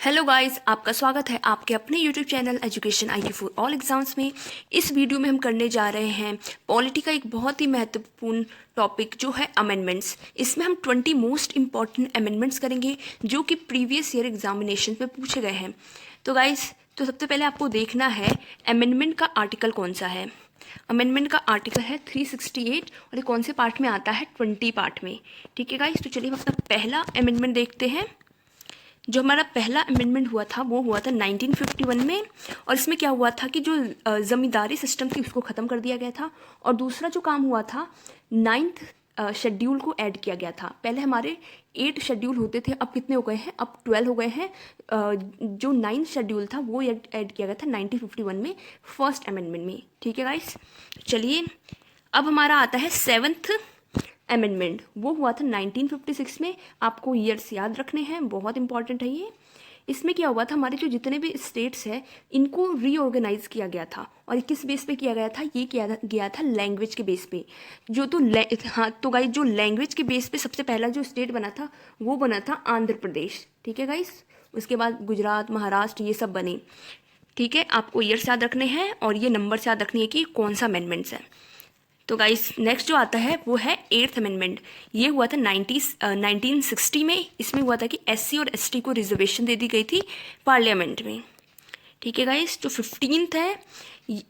Hello guys, आपका स्वागत है आपके अपने YouTube channel education IT for all exams में। इस वीडियो में हम करने जा रहे हैं पॉलिटी का एक बहुत ही महत्वपूर्ण टॉपिक जो है अमेंडमेंट्स। इसमें हम 20 मोस्ट इंपॉर्टेंट अमेंडमेंट्स करेंगे जो कि प्रीवियस ईयर एग्जामिनेशन में पूछे गए हैं। तो गाइस, तो सबसे पहले आपको देखना है अमेंडमेंट का आर्टिकल कौन सा है। अमेंडमेंट का आर्टिकल है 368 और ये कौन से पार्ट में आता है, 20 पार्ट में। ठीक है गाइस, तो चलिए हम अपना पहला अमेंडमेंट देखते हैं। जो हमारा पहला अमेंडमेंट हुआ था वो हुआ था 1951 में, और इसमें क्या हुआ था कि जो ज़मींदारी सिस्टम थी उसको ख़त्म कर दिया गया था। और दूसरा जो काम हुआ था, 9th शेड्यूल को ऐड किया गया था। पहले हमारे 8 शेड्यूल होते थे, अब कितने हो गए हैं, अब 12 हो गए हैं। जो 9th शेड्यूल था वो ऐड किया गया था 1951 में, फर्स्ट अमेंडमेंट में। ठीक है गाइस, चलिए अब हमारा आता है 7th अमेंडमेंट। वो हुआ था 1956 में। आपको ईयर्स याद रखने हैं, बहुत इंपॉर्टेंट है ये। इसमें क्या हुआ था, हमारे जो जितने भी स्टेट्स हैं इनको रीऑर्गेनाइज किया गया था। और किस बेस पे किया गया था, ये किया गया था लैंग्वेज के बेस पे। हाँ तो गाइस, जो लैंग्वेज के बेस पे सबसे पहला जो स्टेट बना था वो बना था आंध्र प्रदेश। ठीक है गाइस, उसके बाद गुजरात, महाराष्ट्र, ये सब बने। ठीक है, आपको ईयर्स याद रखने हैं और ये नंबर याद रखनी है कि कौन सा अमेंडमेंट्स है। तो गाइस, नेक्स्ट जो आता है वो है 8th अमेंडमेंट। ये हुआ था 1960 में। इसमें हुआ था कि SC और ST को रिजर्वेशन दे दी गई थी पार्लियामेंट में। ठीक है गाइस, जो 15th है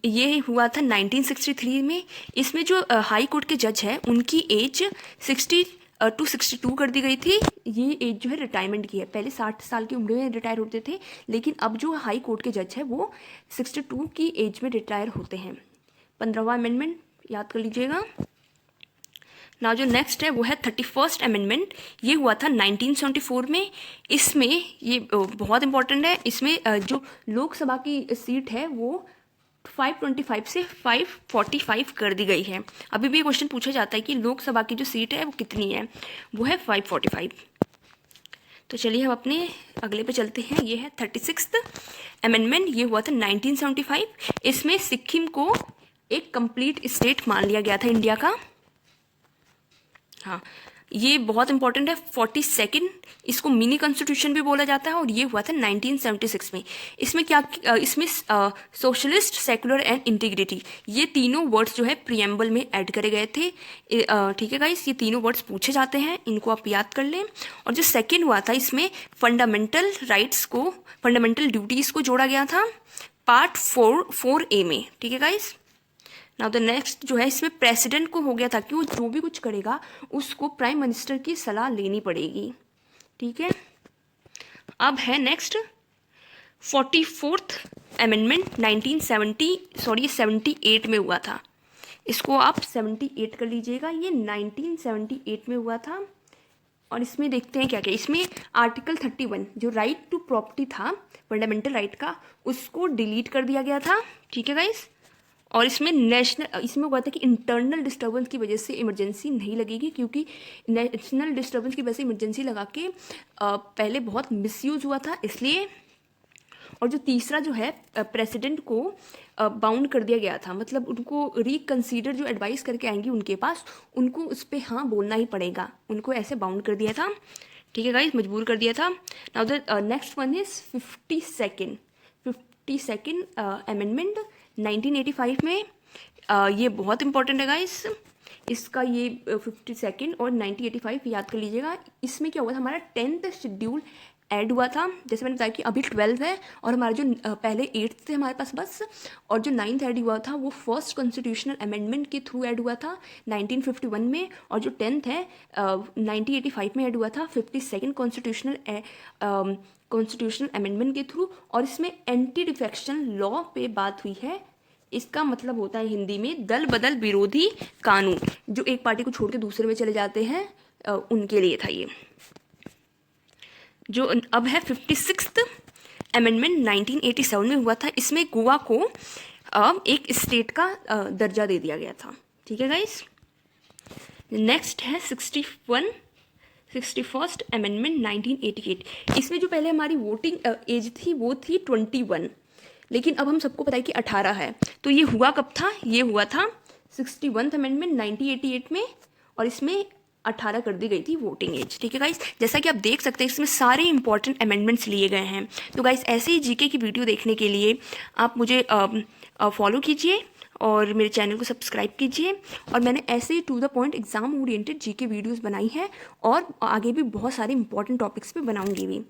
ये हुआ था 1963 में। इसमें जो हाई कोर्ट के जज हैं उनकी एज 60 टू 62 कर दी गई थी। ये एज जो है रिटायरमेंट की है। पहले 60 साल की उम्र में रिटायर होते थे, लेकिन अब जो हाई कोर्ट के जज है वो 62 की एज में रिटायर होते हैं। 15वां अमेंडमेंट याद कर लीजिएगा। ना जो नेक्स्ट है वो है 31st अमेंडमेंट। ये हुआ था 1974 में। इसमें ये बहुत इंपॉर्टेंट है। इसमें जो लोकसभा की सीट है वो 525 से 545 कर दी गई है। अभी भी ये क्वेश्चन पूछा जाता है कि लोकसभा की जो सीट है वो कितनी है, वो है 545। तो चलिए हम अपने अगले पे चलते हैं। ये है 36th अमेंडमेंट। ये हुआ था 1975। इसमें सिक्किम को एक कंप्लीट स्टेट मान लिया गया था इंडिया का। हाँ, ये बहुत इंपॉर्टेंट है। 42nd, इसको मिनी कॉन्स्टिट्यूशन भी बोला जाता है, और ये हुआ था 1976 में। इसमें क्या, इसमें सोशलिस्ट, सेकुलर एंड इंटीग्रिटी, ये तीनों वर्ड्स जो है प्रियम्बल में ऐड करे गए थे। ठीक है गाइस, ये तीनों वर्ड्स पूछे जाते हैं, इनको आप याद कर लें। और जो सेकेंड हुआ था, इसमें फंडामेंटल राइट्स को, फंडामेंटल ड्यूटीज़ को जोड़ा गया था पार्ट 4A में। ठीक है गाइस, नाउ द नेक्स्ट जो है, इसमें प्रेसिडेंट को हो गया था कि वो जो भी कुछ करेगा उसको प्राइम मिनिस्टर की सलाह लेनी पड़ेगी। ठीक है, अब है नेक्स्ट 44th अमेंडमेंट। 78 में हुआ था। इसको आप 78 कर लीजिएगा। ये 1978 में हुआ था। और इसमें देखते हैं क्या क्या। इसमें आर्टिकल 31 जो राइट टू प्रॉपर्टी था, फंडामेंटल राइट का, उसको डिलीट कर दिया गया था। ठीक है गाइस, और इसमें इसमें हुआ था कि इंटरनल डिस्टर्बेंस की वजह से इमरजेंसी नहीं लगेगी, क्योंकि नेशनल डिस्टर्बेंस की वजह से इमरजेंसी लगा के पहले बहुत मिसयूज़ हुआ था, इसलिए। और जो तीसरा जो है, प्रेसिडेंट को बाउंड कर दिया गया था, मतलब उनको रिकंसीडर जो एडवाइस करके आएंगी उनके पास, उनको उस पर हाँ बोलना ही पड़ेगा, उनको ऐसे बाउंड कर दिया था। ठीक है गाइस, मजबूर कर दिया था। Now the next one is 52nd amendment 1985 में। ये बहुत इंपॉर्टेंट है गाइस, इसका ये 52nd और 1985 याद कर लीजिएगा। इसमें क्या हुआ था, हमारा 10th शेड्यूल ऐड हुआ था। जैसे मैंने बताया कि अभी 12 है, और हमारे जो पहले 8 थे हमारे पास बस, और जो 9th ऐड हुआ था वो फर्स्ट कॉन्स्टिट्यूशनल अमेंडमेंट के थ्रू ऐड हुआ था 1951 में, और जो 10th है 1985 में ऐड हुआ था 52nd कॉन्स्टिट्यूशनल अमेंडमेंट के थ्रू। और इसमें एंटी डिफेक्शन लॉ पे बात हुई है। इसका मतलब होता है हिंदी में दल बदल विरोधी कानून, जो एक पार्टी को छोड़ के दूसरे में चले जाते हैं, उनके लिए था ये। जो अब है 56th अमेंडमेंट 1987 में हुआ था। इसमें गोवा को एक स्टेट का दर्जा दे दिया गया था। ठीक है गाइस, नेक्स्ट है 61st अमेंडमेंट 1988। इसमें जो पहले हमारी वोटिंग एज थी वो थी 21, लेकिन अब हम सबको पता है कि 18 है। तो ये हुआ कब था, ये हुआ था 61th अमेंडमेंट 1988 में। और इसमें 18 कर दी गई थी वोटिंग एज। ठीक है गाइस, जैसा कि आप देख सकते हैं इसमें सारे इंपॉर्टेंट अमेंडमेंट्स लिए गए हैं। तो गाइस ऐसे ही जीके की वीडियो देखने के लिए आप मुझे फॉलो कीजिए और मेरे चैनल को सब्सक्राइब कीजिए। और मैंने ऐसे ही to the point exam oriented GK videos बनाई हैं और आगे भी बहुत सारे इंपॉर्टेंट टॉपिक्स पे बनाऊंगी भी।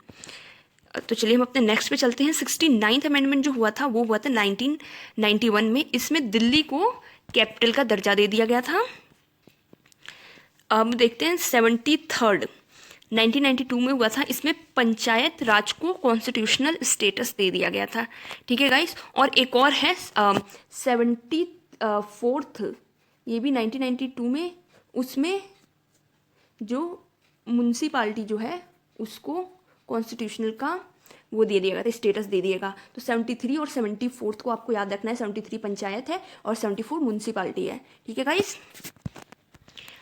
तो चलिए हम अपने नेक्स्ट पे चलते हैं। 69th अमेंडमेंट जो हुआ था वो हुआ था 1991 में। इसमें दिल्ली को कैपिटल का दर्जा दे दिया गया था। अब देखते हैं 73rd 1992 में हुआ था। इसमें पंचायत राज को कॉन्स्टिट्यूशनल स्टेटस दे दिया गया था। ठीक है गाइस, और एक और है 74th, ये भी 1992 में। उसमें जो म्यूनसिपालिटी जो है उसको कॉन्स्टिट्यूशनल का वो दे दिया गया था, स्टेटस दे दिएगा। तो 73 और 74th को आपको याद रखना है। 73 पंचायत है और 74 म्यूनसिपालिटी है। ठीक है गाइस,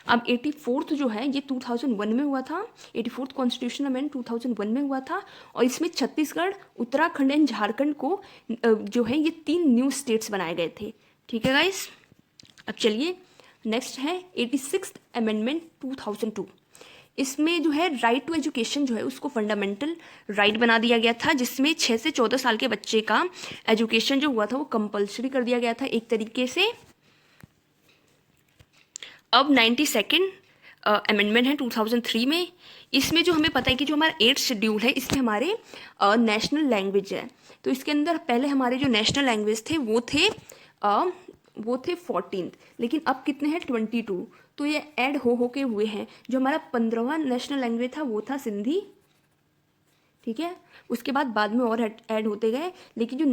अब 84th जो है ये 2001 में हुआ था। 84th कॉन्स्टिट्यूशन अमेंड 2001 में हुआ था और इसमें छत्तीसगढ़, उत्तराखंड एंड झारखंड को जो है ये 3 न्यू स्टेट्स बनाए गए थे। ठीक है गाइस, अब चलिए नेक्स्ट है 86th अमेंडमेंट 2002। इसमें जो है राइट टू एजुकेशन जो है उसको फंडामेंटल राइट बना दिया गया था, जिसमें 6 से 14 साल के बच्चे का एजुकेशन जो हुआ था वो कंपलसरी कर दिया गया था एक तरीके से। अब 92nd अमेंडमेंट है 2003 में। इसमें जो हमें पता है कि जो हमारा 8th शेड्यूल है इसमें हमारे नेशनल लैंग्वेज है। तो इसके अंदर पहले हमारे जो नेशनल लैंग्वेज थे वो थे 14th, लेकिन अब कितने हैं 22। तो ये ऐड हो के हुए हैं। जो हमारा 15वां नेशनल लैंग्वेज था वो था सिंधी। ठीक है, उसके बाद में और ऐड होते गए, लेकिन जो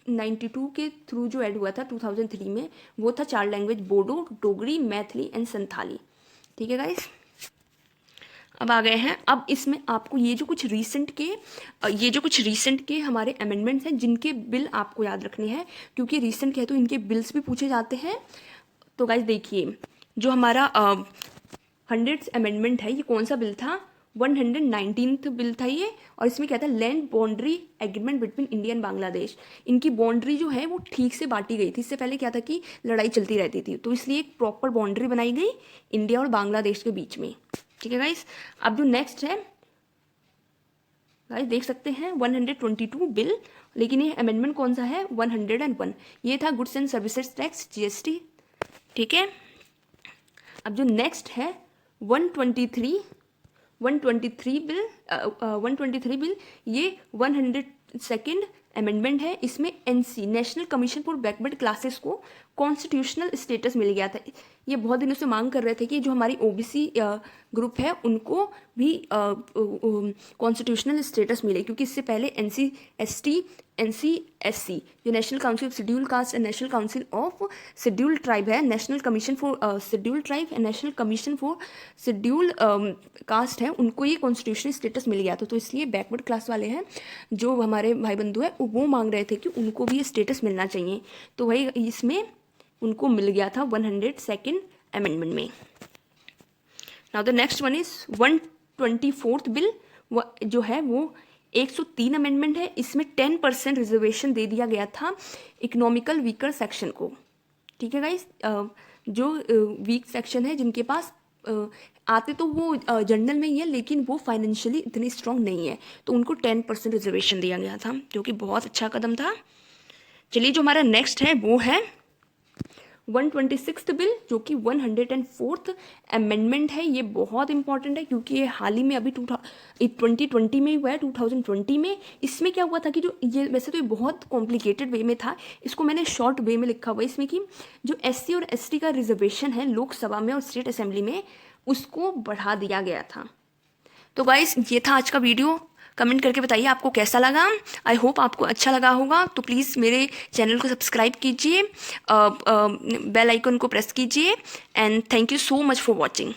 92 के थ्रू जो ऐड हुआ था 2003 में वो था 4 लैंग्वेज, बोडो, डोगरी, मैथिली एंड संथाली। ठीक है गाइस, अब आ गए हैं। अब इसमें आपको ये जो कुछ रीसेंट के हमारे अमेंडमेंट्स हैं जिनके बिल आपको याद रखने हैं, क्योंकि रीसेंट के तो इनके बिल्स भी पूछे जाते हैं। तो गाइस देखिए, जो हमारा 100th अमेंडमेंट है ये कौन सा बिल था? 119th बिल था ये। और इसमें क्या था? Land boundary agreement between India and Bangladesh. इनकी बाउंड्री जो है वो ठीक से बांटी गई थी। इससे पहले क्या था कि लड़ाई चलती रहती थी, तो इसलिए एक प्रॉपर बाउंड्री बनाई गई इंडिया और बांग्लादेश के बीच में। ठीक है गाइस, अब जो नेक्स्ट है गाइस देख सकते हैं 122 बिल, लेकिन ये अमेंडमेंट कौन सा है? 101। ये था goods and services tax, GST। ठीक है, अब जो नेक्स्ट है 123 बिल, ये 102nd अमेंडमेंट है। इसमें NC national commission for backward classes को कॉन्स्टिट्यूशनल स्टेटस मिल गया था। ये बहुत दिनों से मांग कर रहे थे कि जो हमारी OBC ग्रुप है उनको भी कॉन्स्टिट्यूशनल स्टेटस मिले, क्योंकि इससे पहले NC/SC जो national council of schedule caste and national council of schedule tribe है, national commission for schedule tribe and national commission for schedule caste है, उनको ये कॉन्स्टिट्यूशनल स्टेटस मिल गया था। तो इसलिए बैकवर्ड क्लास वाले हैं जो हमारे भाई बंधु हैं वो मांग रहे थे कि उनको भी ये स्टेटस मिलना चाहिए। तो वही इसमें उनको मिल गया था 102nd अमेंडमेंट में। Now the next one is 124th bill जो है वो 103 अमेंडमेंट है। इसमें 10% रिजर्वेशन दे दिया गया था इकोनॉमिकल वीकर सेक्शन को। ठीक है गाइस, जो वीक सेक्शन है जिनके पास आते तो वो जनरल में ही है, लेकिन वो फाइनेंशियली इतनी स्ट्रांग नहीं है, तो उनको 10% रिजर्वेशन दिया गया था, जो कि बहुत अच्छा कदम था। चलिए जो हमारा नेक्स्ट है वो है 126th बिल, जो कि 104th अमेंडमेंट है। ये बहुत इंपॉर्टेंट है क्योंकि ये हाल ही में अभी 2020 में ही हुआ है, 2020 में। इसमें क्या हुआ था कि जो ये वैसे तो ये बहुत कॉम्प्लिकेटेड वे में था, इसको मैंने शॉर्ट वे में लिखा हुआ है इसमें, कि जो SC और ST का रिजर्वेशन है लोकसभा में और स्टेट असेंबली में, उसको बढ़ा दिया गया था। तो गाइस ये था आज का वीडियो। कमेंट करके बताइए आपको कैसा लगा। आई होप आपको अच्छा लगा होगा। तो प्लीज़ मेरे चैनल को सब्सक्राइब कीजिए, बेल आइकन को प्रेस कीजिए, and thank you so much for watching.